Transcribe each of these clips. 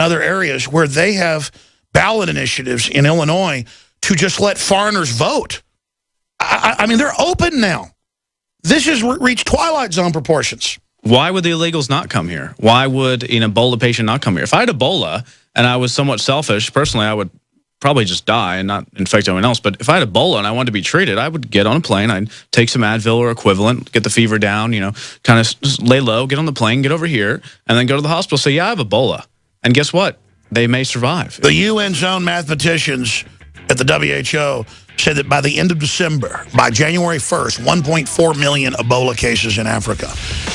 other areas where they have ballot initiatives in Illinois to just let foreigners vote. I mean, they're open now. This has reached Twilight Zone proportions. Why would the illegals not come here? Why would an Ebola patient not come here? If I had Ebola and I was somewhat selfish, personally, I would probably just die and not infect anyone else. But if I had Ebola and I wanted to be treated, I would get on a plane, I'd take some Advil or equivalent, get the fever down, you know, kind of lay low, get on the plane, get over here, and then go to the hospital, say, yeah, I have Ebola. And guess what? They may survive. The UN's own mathematicians at the WHO said that by the end of December, by January 1st, 1.4 million Ebola cases in Africa.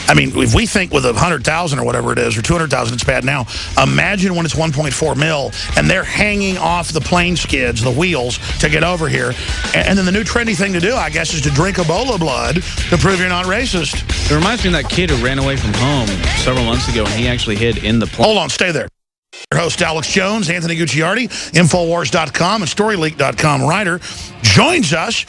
I mean, if we think with 100,000 or whatever it is, or 200,000, it's bad now. Imagine when it's 1.4 mil, and they're hanging off the plane skids, the wheels, to get over here. And then the new trendy thing to do, I guess, is to drink Ebola blood to prove you're not racist. It reminds me of that kid who ran away from home several months ago, and he actually hid in the plane. Hold on, stay there. Your host, Alex Jones, Anthony Gucciardi, Infowars.com and StoryLeak.com writer, joins us.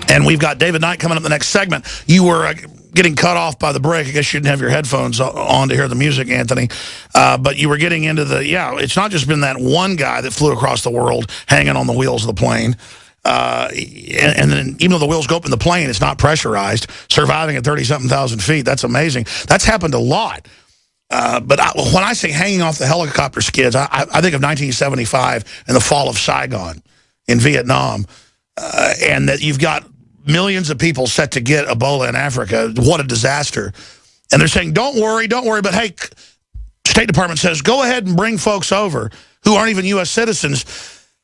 And we've got David Knight coming up in the next segment. You were getting cut off by the break. I guess you didn't have your headphones on to hear the music, Anthony. But you were getting into the, it's not just been that one guy that flew across the world hanging on the wheels of the plane. And then even though the wheels go up in the plane, it's not pressurized. Surviving at 30-something thousand feet, that's amazing. That's happened a lot. But when I say hanging off the helicopter skids, I think of 1975 and the fall of Saigon in Vietnam, and that you've got millions of people set to get Ebola in Africa. What a disaster. And they're saying, don't worry, but hey, State Department says, go ahead and bring folks over who aren't even U.S. citizens.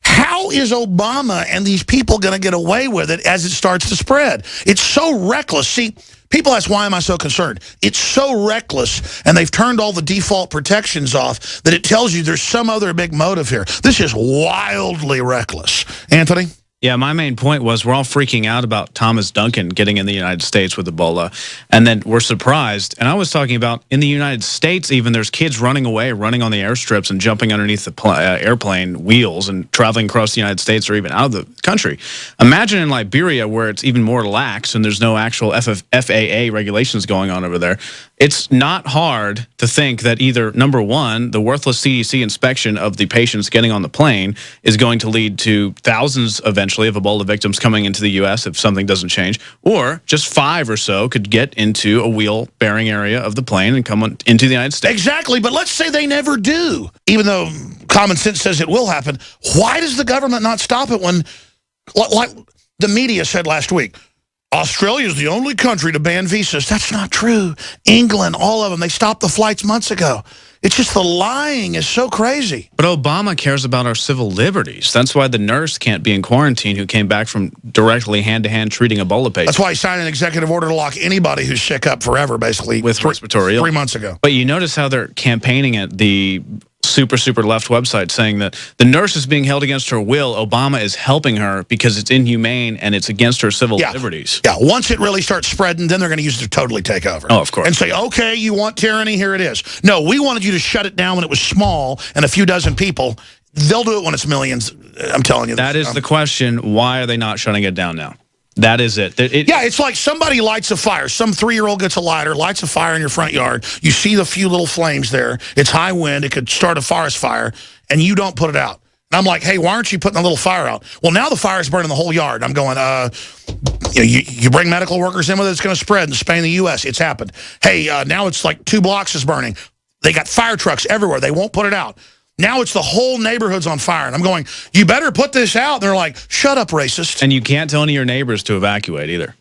How is Obama and these people going to get away with it as it starts to spread? It's so reckless. See, people ask, why am I so concerned? It's so reckless, and they've turned all the default protections off that it tells you there's some other big motive here. This is wildly reckless. Anthony? Yeah, my main point was we're all freaking out about Thomas Duncan getting in the United States with Ebola, and then we're surprised. And I was talking about in the United States, even there's kids running away, running on the airstrips and jumping underneath the airplane wheels and traveling across the United States or even out of the country. Imagine in Liberia where it's even more lax and there's no actual FAA regulations going on over there. It's not hard to think that either, number one, the worthless CDC inspection of the patients getting on the plane is going to lead to thousands eventually of Ebola victims coming into the U.S. if something doesn't change, or just 5 or so could get into a wheel-bearing area of the plane and come into the United States. Exactly, but let's say they never do. Even though common sense says it will happen, why does the government not stop it when, like the media said last week, Australia is the only country to ban visas? That's not true. England, all of them, they stopped the flights months ago. It's just the lying is so crazy. But Obama cares about our civil liberties. That's why the nurse can't be in quarantine who came back from directly hand-to-hand treating Ebola patients. That's why he signed an executive order to lock anybody who's sick up forever, basically. With respiratory illness. 3 months ago. But you notice how they're campaigning at the super left website saying that the nurse is being held against her will. Obama is helping her because it's inhumane and it's against her civil liberties. Yeah, once it really starts spreading, then they're going to use it to totally take over. Oh, of course. And say, okay, you want tyranny, here it is. No, we wanted you to shut it down when it was small and a few dozen people. They'll do it when it's millions, I'm telling you. That is the question. Why are they not shutting it down now? That is it. Yeah, it's like somebody lights a fire. Some 3-year-old gets a lighter, lights a fire in your front yard. You see the few little flames there. It's high wind. It could start a forest fire, and you don't put it out. And I'm like, hey, why aren't you putting a little fire out? Well, now the fire's burning the whole yard. I'm going, you bring medical workers in with it, it's going to spread in Spain, the U.S. It's happened. Hey, now it's like 2 blocks is burning. They got fire trucks everywhere. They won't put it out. Now it's the whole neighborhood's on fire. And I'm going, you better put this out. And they're like, shut up, racist. And you can't tell any of your neighbors to evacuate either.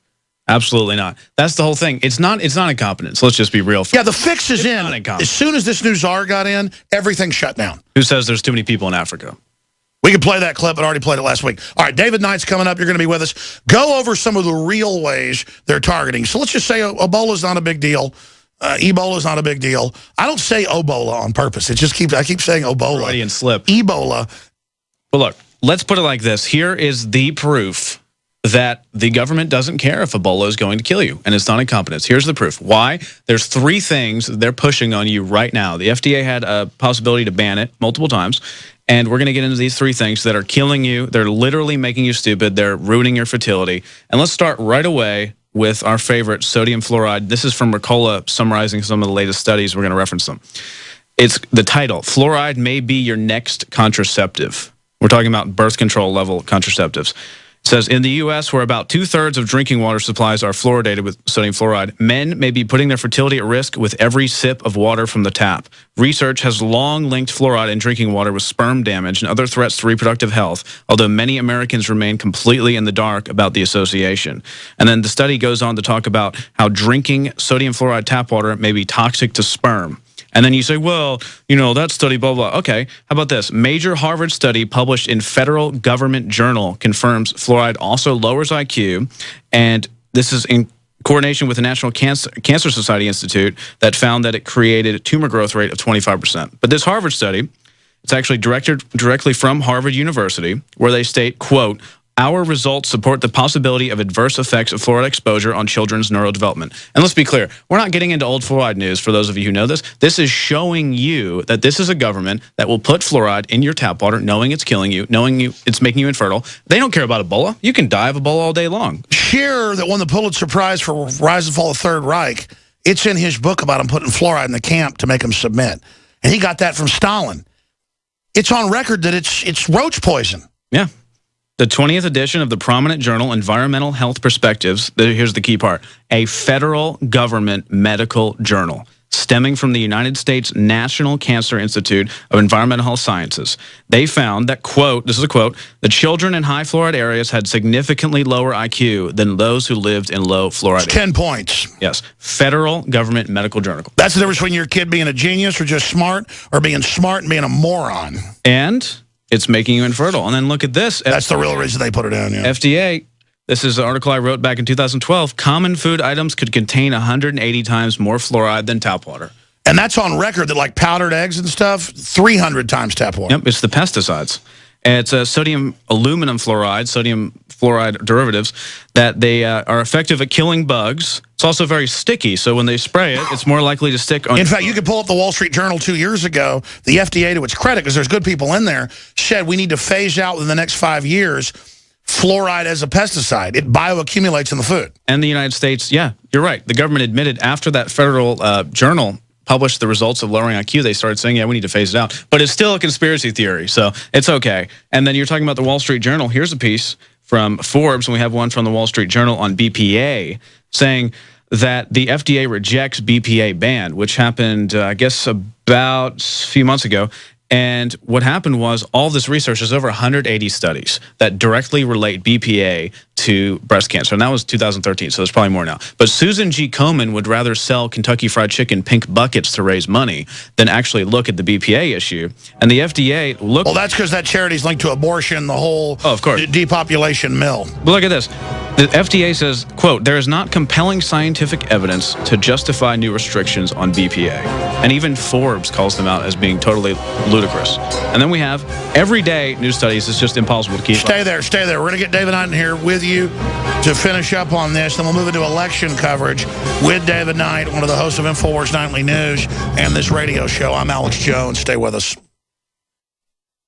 Absolutely not. That's the whole thing. It's not incompetence. Let's just be real. Yeah, the fix is in. As soon as this new czar got in, everything shut down. Who says there's too many people in Africa? We could play that clip, but I already played it last week. All right, David Knight's coming up. You're going to be with us. Go over some of the real ways they're targeting. So let's just say Ebola's not a big deal. Ebola's not a big deal. I don't say Obola on purpose. I keep saying Obola. Freudian slip. Ebola. But look, let's put it like this. Here is the proof that the government doesn't care if Ebola is going to kill you, and it's not incompetence. Here's the proof. Why? There's 3 things they're pushing on you right now. The FDA had a possibility to ban it multiple times, and we're going to get into these 3 things that are killing you. They're literally making you stupid. They're ruining your fertility. And let's start right away with our favorite, sodium fluoride. This is from Ricola, summarizing some of the latest studies. We're going to reference them. It's the title, Fluoride May Be Your Next Contraceptive. We're talking about birth control level contraceptives. It says, in the U.S., where about 2/3 of drinking water supplies are fluoridated with sodium fluoride, men may be putting their fertility at risk with every sip of water from the tap. Research has long linked fluoride in drinking water with sperm damage and other threats to reproductive health, although many Americans remain completely in the dark about the association. And then the study goes on to talk about how drinking sodium fluoride tap water may be toxic to sperm. And then you say, well, you know, that study, blah, blah. Okay, how about this? Major Harvard study published in Federal Government Journal confirms fluoride also lowers IQ. And this is in coordination with the National Cancer Society Institute that found that it created a tumor growth rate of 25%. But this Harvard study, it's actually directly from Harvard University, where they state, quote, our results support the possibility of adverse effects of fluoride exposure on children's neurodevelopment. And let's be clear, we're not getting into old fluoride news for those of you who know this. This is showing you that this is a government that will put fluoride in your tap water, knowing it's killing you, knowing it's making you infertile. They don't care about Ebola. You can die of Ebola all day long. Scheer, that won the Pulitzer Prize for Rise and Fall of the Third Reich, it's in his book about him putting fluoride in the camp to make him submit. And he got that from Stalin. It's on record that it's roach poison. Yeah. The 20th edition of the prominent journal Environmental Health Perspectives, here's the key part, a federal government medical journal stemming from the United States National Cancer Institute of Environmental Health Sciences. They found that, quote, this is a quote, the children in high fluoride areas had significantly lower IQ than those who lived in low fluoride areas. 10 points. Yes. Federal government medical journal. That's the difference between your kid being a genius or just smart, or being smart and being a moron. And it's making you infertile. And then look at this. That's the real reason they put it down, yeah. FDA, this is an article I wrote back in 2012. Common food items could contain 180 times more fluoride than tap water. And that's on record that like powdered eggs and stuff, 300 times tap water. Yep, it's the pesticides. It's sodium aluminum fluoride, sodium fluoride derivatives, that they are effective at killing bugs. It's also very sticky, so when they spray it, it's more likely to stick on. In fact, you could pull up the Wall Street Journal 2 years ago. The FDA, to its credit, because there's good people in there, said we need to phase out within the next 5 years fluoride as a pesticide. It bioaccumulates in the food. And the United States, yeah, you're right. The government admitted after that federal journal published the results of lowering IQ, they started saying, yeah, we need to phase it out. But it's still a conspiracy theory, so it's okay. And then you're talking about the Wall Street Journal. Here's a piece from Forbes, and we have one from the Wall Street Journal on BPA, saying that the FDA rejects BPA ban, which happened, I guess, about a few months ago. And what happened was all this research, there's over 180 studies that directly relate BPA to breast cancer. And that was 2013, so there's probably more now. But Susan G. Komen would rather sell Kentucky Fried Chicken pink buckets to raise money than actually look at the BPA issue. And the FDA looked... Well, that's because that charity's linked to abortion, the whole of course. Depopulation mill. But look at this. The FDA says, quote, there is not compelling scientific evidence to justify new restrictions on BPA. And even Forbes calls them out as being totally ludicrous. And then we have everyday news studies. It's just impossible to keep up. Stay there. We're going to get David Knight in here with you to finish up on this. Then we'll move into election coverage with David Knight, one of the hosts of InfoWars Nightly News and this radio show. I'm Alex Jones. Stay with us.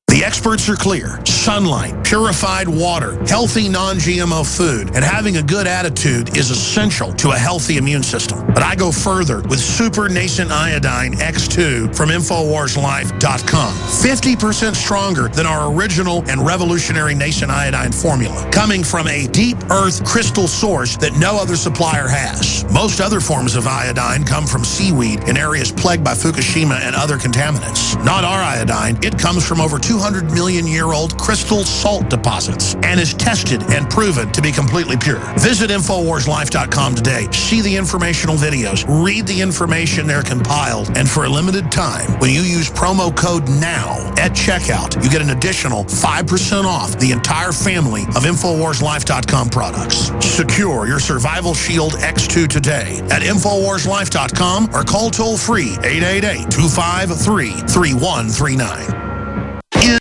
The experts are clear. Sunlight, purified water, healthy non-GMO food, and having a good attitude is essential to a healthy immune system. But I go further with Super Nascent Iodine X2 from InfoWarsLife.com. 50% stronger than our original and revolutionary Nascent Iodine formula, coming from a deep earth crystal source that no other supplier has. Most other forms of iodine come from seaweed in areas plagued by Fukushima and other contaminants. Not our iodine. It comes from over 200 million-year-old crystal salt deposits and is tested and proven to be completely pure. Visit InfoWarsLife.com today. See the informational videos. Read the information they're compiled. And for a limited time, when you use promo code NOW at checkout, you get an additional 5% off the entire family of InfoWarsLife.com products. Secure your Survival Shield X2 today at InfoWarsLife.com or call toll-free 888-253-3139.